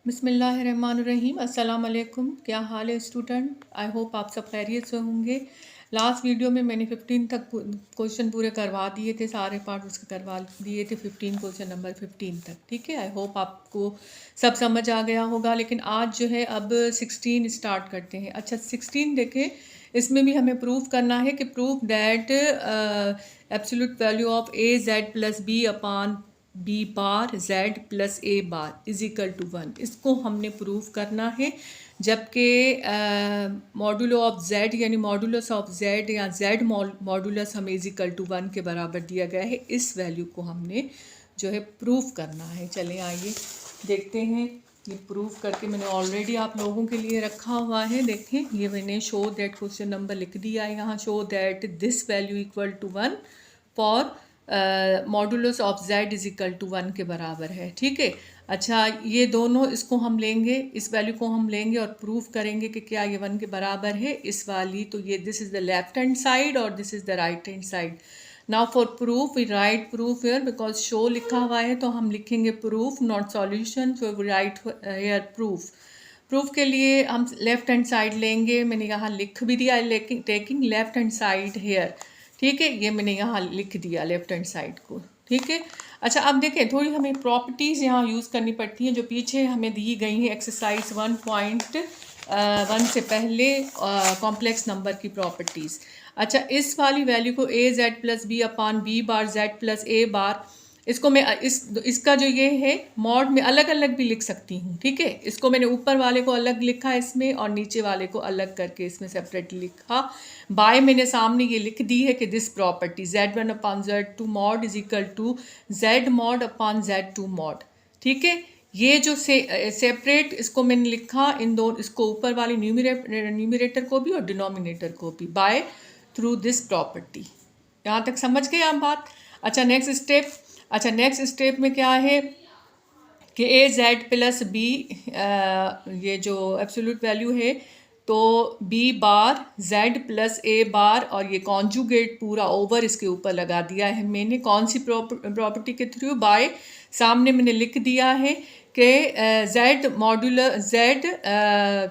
बिस्मिल्लाहिर्रहमानिर्रहीम। अस्सलाम वालेकुम। क्या हाल है स्टूडेंट? आई होप आप सब खैरियत से होंगे। लास्ट वीडियो में मैंने 15 तक क्वेश्चन पूरे करवा दिए थे, सारे पार्ट उसके करवा दिए थे, 15 क्वेश्चन नंबर 15 तक। ठीक है, आई होप आपको सब समझ आ गया होगा। लेकिन आज जो है अब 16 स्टार्ट करते हैं। अच्छा 16 देखें, इसमें भी हमें प्रूफ करना है कि proof that absolute value of A Z plus B upon B bar Z plus A bar is equal to 1। इसको हमने प्रूफ करना है। जबकि मॉडुलो ऑफ जेड यानी मॉडुलस ऑफ जेड या जेड मॉडुलस हमें इज इक्वल टू 1 के बराबर दिया गया है। इस वैल्यू को हमने जो है प्रूफ करना है। चलें आइए देखते हैं। ये प्रूफ करके मैंने ऑलरेडी आप लोगों के लिए रखा हुआ है। देखें, ये मैंने शो दैट क्वेश्चन नंबर लिख दिया है यहाँ। Show that this value equal to 1 for modulus of Z is equal to 1 के बराबर है। ठीक है। अच्छा, ये दोनों इसको हम लेंगे, इस वैल्यू को हम लेंगे और प्रूफ करेंगे कि क्या ये 1 के बराबर है इस वाली। तो ये this is the left hand side और this is the right hand side. Now for proof we write proof here, because show लिखा हुआ है तो हम लिखेंगे proof not solution. So we write here proof. Proof के लिए हम लेफ्ट हैंड साइड लेंगे। मैंने यहाँ लिख भी दिया, लेकिन taking left hand side here. ठीक है, ये मैंने यहाँ लिख दिया लेफ्ट हैंड साइड को। ठीक है। अच्छा अब देखें, थोड़ी हमें प्रॉपर्टीज़ यहाँ यूज़ करनी पड़ती हैं जो पीछे हमें दी गई हैं एक्सरसाइज 1.1 से पहले, कॉम्प्लेक्स नंबर की प्रॉपर्टीज़। अच्छा, इस वाली वैल्यू को ए Z plus B upon B bar Z plus A बार, इसको मैं इसका जो ये है मॉड में अलग अलग भी लिख सकती हूँ। ठीक है, इसको मैंने ऊपर वाले को अलग लिखा इसमें और नीचे वाले को अलग करके इसमें सेपरेटली लिखा। बाय मैंने सामने ये लिख दी है कि this property Z1 upon Z2 mod is equal to Z mod upon Z2 mod. ठीक है, ये जो सेपरेट इसको मैंने लिखा, इन दो इसको ऊपर वाली न्यूमरेटर को भी और डिनोमिनेटर को भी बाय थ्रू दिस प्रॉपर्टी। यहाँ तक समझ गए आप बात? अच्छा नेक्स्ट स्टेप। अच्छा नेक्स्ट स्टेप में क्या है कि ए जेड प्लस बी, ये जो एब्सोल्यूट वैल्यू है, तो B bar Z plus A बार और ये कॉन्जुगेट पूरा ओवर इसके ऊपर लगा दिया है मैंने। कौन सी प्रॉपर्टी के थ्रू? बाय सामने मैंने लिख दिया है कि Z modular Z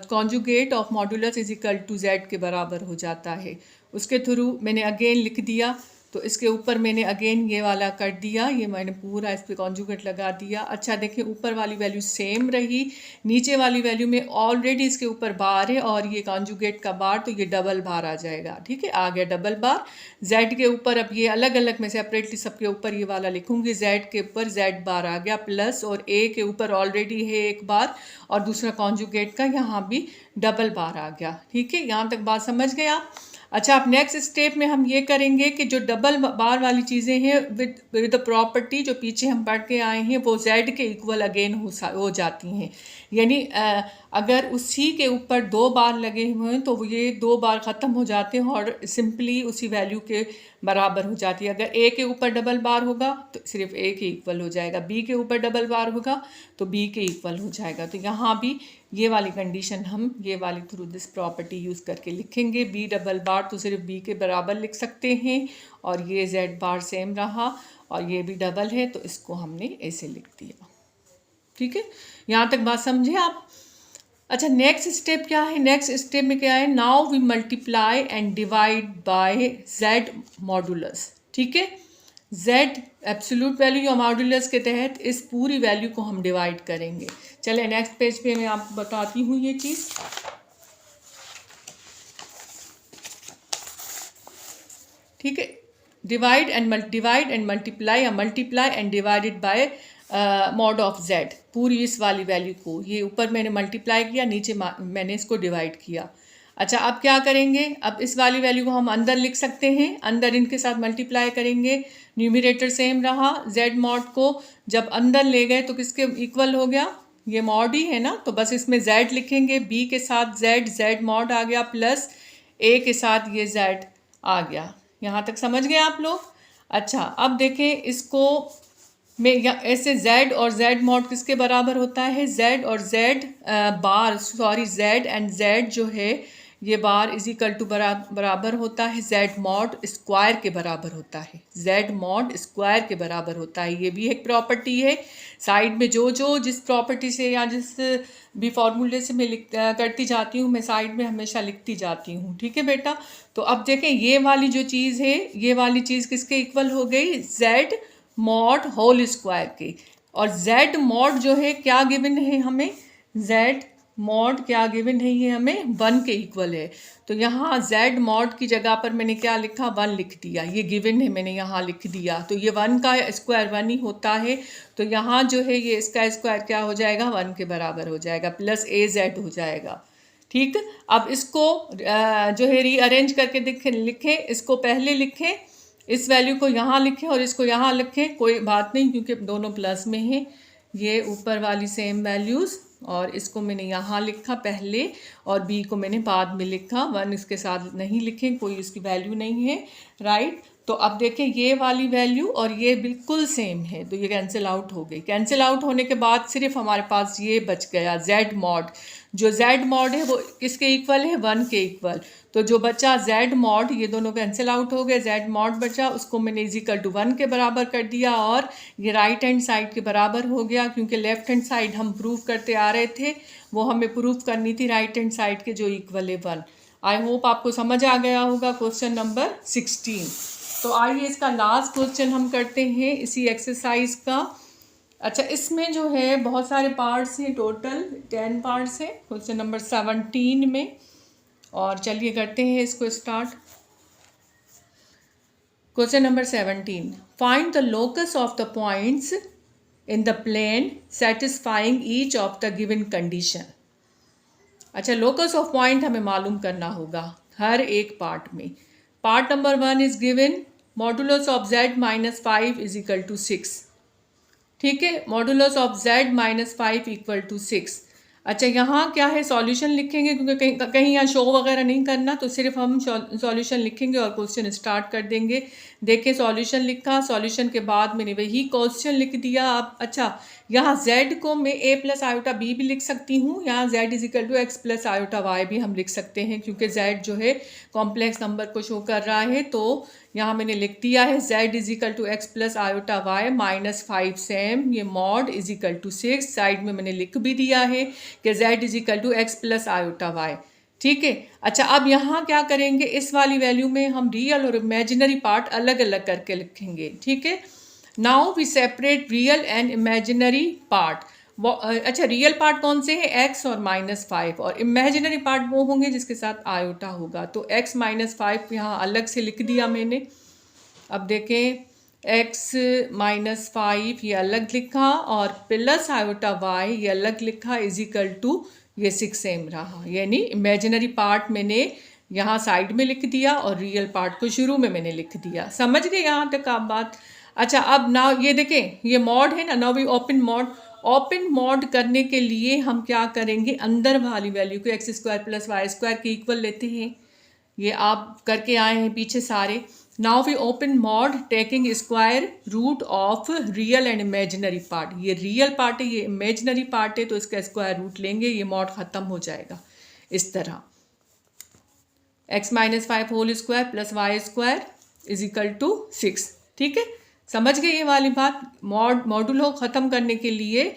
conjugate of modulus is equal to Z के बराबर हो जाता है। उसके थ्रू मैंने अगेन लिख दिया, तो इसके ऊपर मैंने अगेन ये वाला कर दिया, ये मैंने पूरा इस पर कॉन्जुगेट लगा दिया। अच्छा देखिए, ऊपर वाली वैल्यू सेम रही, नीचे वाली वैल्यू में ऑलरेडी इसके ऊपर बार है और ये कॉन्जुगेट का बार, तो ये डबल बार आ जाएगा। ठीक है, आ गया डबल बार। जेड के ऊपर अब ये अलग अलग मैं सेपरेटली सबके ऊपर ये वाला लिखूंगी। जेड के ऊपर जेड बार आ गया प्लस, और ए के ऊपर ऑलरेडी है एक बार और दूसरा कॉन्जुगेट का यहाँ भी डबल बार आ गया। ठीक है, यहाँ तक बात समझ गए आप? अच्छा, अब नेक्स्ट स्टेप में हम ये करेंगे कि जो डबल बार वाली चीज़ें हैं विद द प्रॉपर्टी जो पीछे हम पढ़ के आए हैं वो जेड के इक्वल अगेन हो जाती हैं। यानी अगर उसी के ऊपर दो बार लगे हुए हैं तो ये दो बार ख़त्म हो जाते हैं और सिंपली उसी वैल्यू के बराबर हो जाती है। अगर ए के ऊपर डबल बार होगा तो सिर्फ ए के इक्वल हो जाएगा, बी के ऊपर डबल बार होगा तो बी के इक्वल हो जाएगा। तो यहाँ भी ये वाली कंडीशन हम ये वाली थ्रू दिस प्रॉपर्टी यूज़ करके लिखेंगे। बी डबल बार तो सिर्फ बी के बराबर लिख सकते हैं और ये जेड बार सेम रहा और ये भी डबल है तो इसको हमने ऐसे लिख दिया। ठीक है, यहाँ तक बात समझे आप? अच्छा नेक्स्ट स्टेप क्या है? नेक्स्ट स्टेप में क्या है? Now we multiply and divide by Z modulus. ठीक है, जेड एब्सोल्यूट वैल्यू या मॉडुलस के तहत इस पूरी वैल्यू को हम डिवाइड करेंगे। चले नेक्स्ट पेज पे मैं आपको बताती हूँ ये चीज़। ठीक है, डिवाइड एंड मल्टीप्लाई या multiply and divided by mod of Z, पूरी इस वाली वैल्यू को, ये ऊपर मैंने मल्टीप्लाई किया, नीचे मैंने इसको डिवाइड किया। अच्छा अब क्या करेंगे? अब इस वाली वैल्यू को हम अंदर लिख सकते हैं, अंदर इनके साथ मल्टीप्लाई करेंगे। न्यूमरेटर सेम रहा, जेड मॉड को जब अंदर ले गए तो किसके इक्वल हो गया? ये मॉड ही है ना, तो बस इसमें जेड लिखेंगे, बी के साथ जेड मॉड आ गया प्लस ए के साथ ये जेड आ गया। यहाँ तक समझ गए आप लोग? अच्छा अब देखें इसको में ऐसे z और z मॉड किसके बराबर होता है? z और z bar, sorry z and z जो है ये बार इज इक्वल टू बराबर होता है जेड मॉड स्क्वायर के बराबर होता है, जेड मॉड स्क्वायर के बराबर होता है। ये भी एक प्रॉपर्टी है। साइड में जो जिस प्रॉपर्टी से या जिस भी फॉर्मूले से मैं करती जाती हूँ, मैं साइड में हमेशा लिखती जाती हूँ। ठीक है बेटा। तो अब देखें ये वाली जो चीज़ है, ये वाली चीज़ किसके इक्वल हो गई, जेड मॉड होल स्क्वायर के। और जेड मॉड जो है क्या गिवन है हमें, जेड मॉड क्या गिवन है ये हमें 1 के इक्वल है। तो यहाँ जेड मॉड की जगह पर मैंने क्या लिखा, 1 लिख दिया। ये गिवन है, मैंने यहाँ लिख दिया। तो ये 1 का स्क्वायर 1 ही होता है। तो यहाँ जो है ये इसका स्क्वायर क्या हो जाएगा, 1 के बराबर हो जाएगा, प्लस ए जेड हो जाएगा। ठीक। अब इसको जो है रीअरेंज करके लिखें। इसको पहले लिखें, इस वैल्यू को यहाँ लिखें और इसको यहाँ लिखें, कोई बात नहीं क्योंकि दोनों प्लस में हैं। ये ऊपर वाली सेम वैल्यूज़, और इसको मैंने यहाँ लिखा पहले और बी को मैंने बाद में लिखा। 1 इसके साथ नहीं लिखें, कोई इसकी वैल्यू नहीं है, राइट। तो अब देखें ये वाली वैल्यू और ये बिल्कुल सेम है, तो ये कैंसिल आउट हो गई। कैंसिल आउट होने के बाद सिर्फ हमारे पास ये बच गया जेड मॉड। जो जेड मॉड है वो किसके इक्वल है, 1 के इक्वल। तो जो बचा जेड मॉड, ये दोनों कैंसिल आउट हो गए, जेड मॉड बचा, उसको मैंने इज इक्वल टू 1 के बराबर कर दिया और ये राइट हैंड साइड के बराबर हो गया, क्योंकि लेफ्ट हैंड साइड हम प्रूव करते आ रहे थे, वो हमें प्रूव करनी थी राइट हैंड साइड के जो इक्वल है 1। आई होप आपको समझ आ गया होगा क्वेश्चन नंबर 16। तो आइए इसका लास्ट क्वेश्चन हम करते हैं इसी एक्सरसाइज का। अच्छा, इसमें जो है बहुत सारे पार्ट्स हैं, टोटल 10 पार्ट्स हैं क्वेश्चन नंबर 17 में। और चलिए करते हैं इसको start. Question number 17, find the locus of the points in the plane satisfying each of the given condition. अच्छा, लोकस ऑफ पॉइंट हमें मालूम करना होगा हर एक पार्ट में। Part number 1 is given modulus of z minus 5 is equal to 6। ठीक है, modulus of z minus 5 equal to 6। अच्छा, यहाँ क्या है, सॉल्यूशन लिखेंगे क्योंकि कहीं यहाँ शो वगैरह नहीं करना, तो सिर्फ हम सॉल्यूशन लिखेंगे और क्वेश्चन स्टार्ट कर देंगे। देखें, सॉल्यूशन लिखा, सॉल्यूशन के बाद मैंने वही क्वेश्चन लिख दिया। अब अच्छा, यहाँ z को मैं a प्लस आयोटा b भी लिख सकती हूँ, यहाँ z is equal to x plus iota y भी हम लिख सकते हैं, क्योंकि z जो है कॉम्प्लेक्स नंबर को शो कर रहा है। तो यहाँ मैंने लिख दिया है z is equal to x plus iota y minus 5 same, ये mod is equal to 6। Side में मैंने लिख भी दिया है कि z is equal to x plus iota y। ठीक है। अच्छा, अब यहाँ क्या करेंगे, इस वाली वैल्यू में हम रियल और इमेजिनरी पार्ट अलग अलग करके लिखेंगे। ठीक है। Now we separate real and imaginary part. अच्छा, रियल पार्ट कौन से हैं, x और -5, और इमेजिनरी पार्ट वो होंगे जिसके साथ आयोटा होगा। तो x -5 यहाँ अलग से लिख दिया मैंने। अब देखें, x -5 ये अलग लिखा और प्लस आयोटा y ये अलग लिखा, इज इक्वल टू ये 6 सेम रहा। यानी इमेजिनरी पार्ट मैंने यहाँ साइड में लिख दिया और रियल पार्ट को शुरू में मैंने लिख दिया। समझ गए यहाँ तक आप बात। अच्छा, अब ना ये देखें, ये मॉड है ना, now we open mod. Open mod करने के लिए हम क्या करेंगे, अंदर वाली वैल्यू को x square plus y square के इक्वल लेते हैं। ये आप करके आए हैं पीछे सारे। Now we open mod taking square root of real and imaginary part. ये रियल पार्ट है, ये इमेजिनरी पार्ट है, तो इसका स्क्वायर रूट लेंगे, ये मॉड ख़त्म हो जाएगा इस तरह। x -5 whole square plus y square is equal to 6। ठीक है, समझ गए ये वाली बात। मॉडुलो ख़त्म करने के लिए,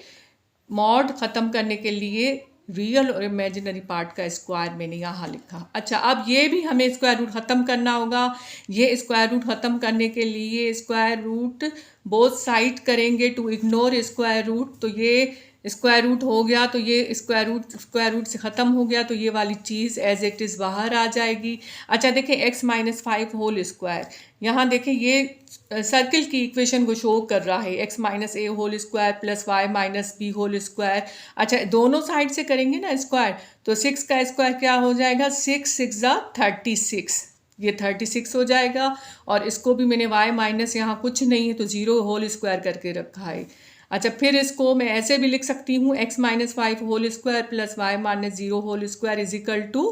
मॉड ख़त्म करने के लिए रियल और इमेजिनरी पार्ट का स्क्वायर मैंने यहाँ लिखा। अच्छा, अब ये भी हमें स्क्वायर रूट ख़त्म करना होगा। ये स्क्वायर रूट ख़त्म करने के लिए स्क्वायर रूट बोथ साइड करेंगे टू इग्नोर स्क्वायर रूट। तो ये स्क्वायर रूट हो गया, तो ये स्क्वायर रूट से ख़त्म हो गया, तो ये वाली चीज़ एज इट इज़ बाहर आ जाएगी। अच्छा, देखें, x -5 होल स्क्वायर, यहाँ देखें ये सर्किल की इक्वेशन को शो कर रहा है, x -a whole square plus y -b whole square. अच्छा, दोनों साइड से करेंगे ना स्क्वायर, तो 6 का स्क्वायर क्या हो जाएगा, 6 6 36, ये 36 हो जाएगा। और इसको भी मैंने y माइनस, यहाँ कुछ नहीं है तो 0 होल स्क्वायर करके रखा है। अच्छा, फिर इसको मैं ऐसे भी लिख सकती हूँ, x -5 whole square plus y -0 whole square is equal to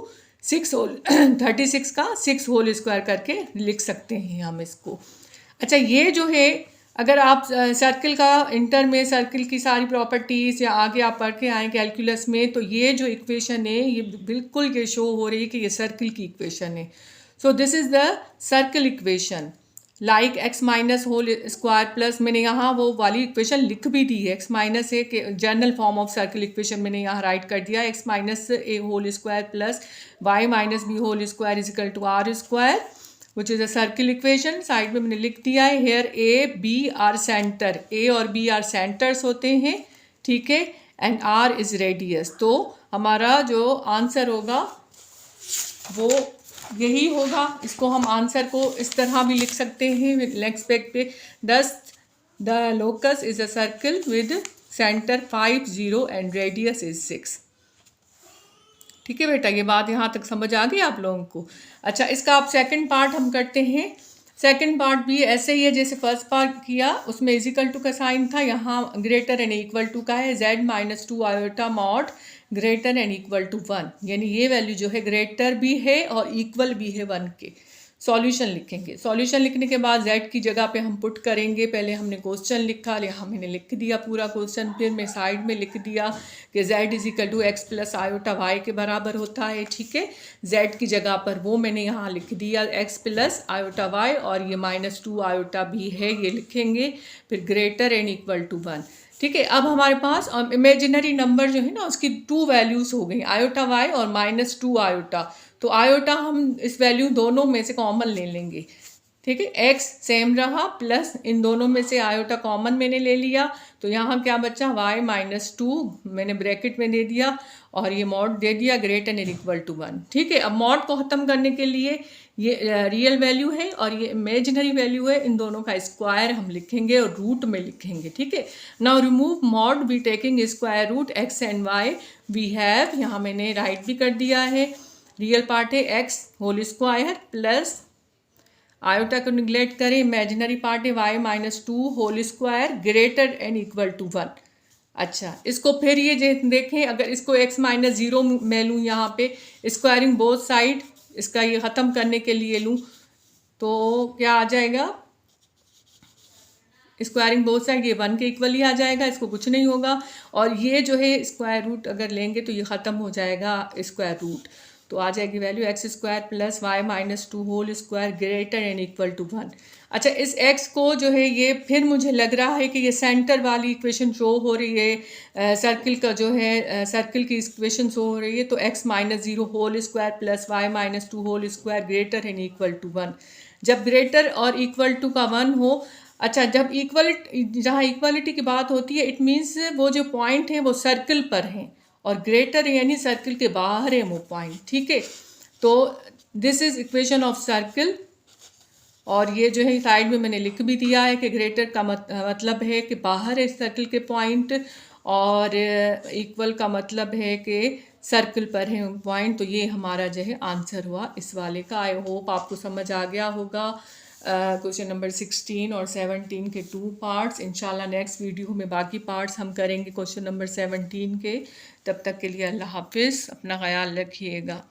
6 whole 36 का 6 होल स्क्वायर करके लिख सकते हैं हम इसको। अच्छा, ये जो है अगर आप सर्किल का इंटर में सर्किल की सारी प्रॉपर्टीज़ या आगे आप पढ़ के आए कैलकुलस में, तो ये जो इक्वेशन है ये बिल्कुल ये शो हो रही है कि ये सर्किल की इक्वेशन है. So this is the circle equation. Like x minus whole square plus, मैंने यहाँ वो वाली इक्वेशन लिख भी दी है. एक्स माइनस ए के general form of circle equation मैंने यहाँ राइट कर दिया. X minus a whole square plus y minus b whole square is equal to r square which is a circle equation. Side में मैंने लिख दिया है. Here a b are centre, a और बी आर सेंटर्स होते हैं, ठीक है, एंड आर इज रेडियस. तो हमारा जो आंसर होगा वो यही होगा. इसको हम आंसर को इस तरह भी लिख सकते हैं नेक्स्ट पेज पे. दस the locus is a circle with centre 5 0 and radius is 6. ठीक है बेटा, ये बात यहाँ तक समझ आ गई आप लोगों को. अच्छा, इसका आप सेकंड पार्ट हम करते हैं. सेकंड पार्ट भी ऐसे ही है जैसे फर्स्ट पार्ट किया, उसमें इजिकल टू का साइन था, यहाँ ग्रेटर एंड इक्वल टू का है. z माइनस 2 iota mod greater and equal to 1, यानी ये वैल्यू जो है ग्रेटर भी है और इक्वल भी है 1 के. सॉल्यूशन लिखेंगे. सॉल्यूशन लिखने के बाद z की जगह पे हम पुट करेंगे. पहले हमने क्वेश्चन लिखा, यहाँ मैंने लिख दिया पूरा क्वेश्चन, फिर मैं साइड में लिख दिया कि z is equal to x plus iota y के बराबर होता है. ठीक है, z की जगह पर वो मैंने यहाँ लिख दिया एक्स प्लस आयोटा वाई, और ये माइनस 2 आयोटा भी है ये लिखेंगे. फिर ग्रेटर एंड इक्वल टू 1. ठीक है, अब हमारे पास इमेजिनरी नंबर जो है ना उसकी 2 वैल्यूज़ हो गई, आयोटा वाई और माइनस 2 आयोटा. तो आयोटा हम इस वैल्यू दोनों में से कॉमन ले लेंगे. ठीक है, एक्स सेम रहा प्लस इन दोनों में से आयोटा कॉमन मैंने ले लिया. तो यहाँ क्या बचा, वाई माइनस 2 मैंने ब्रैकेट में दे दिया और ये मॉड दे दिया ग्रेटर एंड इक्वल टू 1. ठीक है, अब मॉड को ख़त्म करने के लिए ये रियल वैल्यू है और ये इमेजिनरी वैल्यू है, इन दोनों का स्क्वायर हम लिखेंगे और रूट में लिखेंगे. ठीक है, now remove mod by taking square root x and y. We have, यहाँ मैंने राइट भी कर दिया है, रियल पार्ट है x whole square plus iota को निगलेक्ट करें, इमेजिनरी पार्ट है y minus 2 whole square greater and equal to 1. अच्छा, इसको फिर ये देखें, अगर इसको x माइनस 0 मैं लूँ यहाँ पे, स्क्वायरिंग बोथ साइड, इसका ये ख़त्म करने के लिए लूँ तो क्या आ जाएगा, स्क्वायरिंग बोथ साइड ये 1 के इक्वल ही आ जाएगा, इसको कुछ नहीं होगा. और ये जो है स्क्वायर रूट अगर लेंगे तो ये ख़त्म हो जाएगा स्क्वायर रूट, तो आ जाएगी value x square plus y minus 2 whole square greater and equal to 1. अच्छा, इस x को जो है ये फिर मुझे लग रहा है कि ये सेंटर वाली इक्वेशन शो हो रही है, सर्किल का जो है सर्किल की इक्वेशन शो हो रही है. तो x माइनस 0 whole square plus y minus 2 whole square greater and equal to 1. जब ग्रेटर और इक्वल टू का 1 हो, अच्छा जब जहाँ इक्वलिटी की बात होती है इट मीन्स वो जो पॉइंट है वो सर्किल पर हैं और ग्रेटर यानी सर्किल के बाहर है वो पॉइंट. ठीक है, तो this is equation of circle. और ये जो है साइड में मैंने लिख भी दिया है कि ग्रेटर का मतलब है कि बाहर है सर्किल के पॉइंट, और इक्वल का मतलब है कि सर्किल पर है पॉइंट. तो ये हमारा जो है आंसर हुआ इस वाले का. आई होप आपको समझ आ गया होगा. क्वेश्चन नंबर 16 और 17 के 2 पार्ट्स. इंशाल्लाह नेक्स्ट वीडियो में बाकी पार्ट्स हम करेंगे क्वेश्चन नंबर 17 के. तब तक के लिए अल्लाह हाफिज़, अपना ख्याल रखिएगा.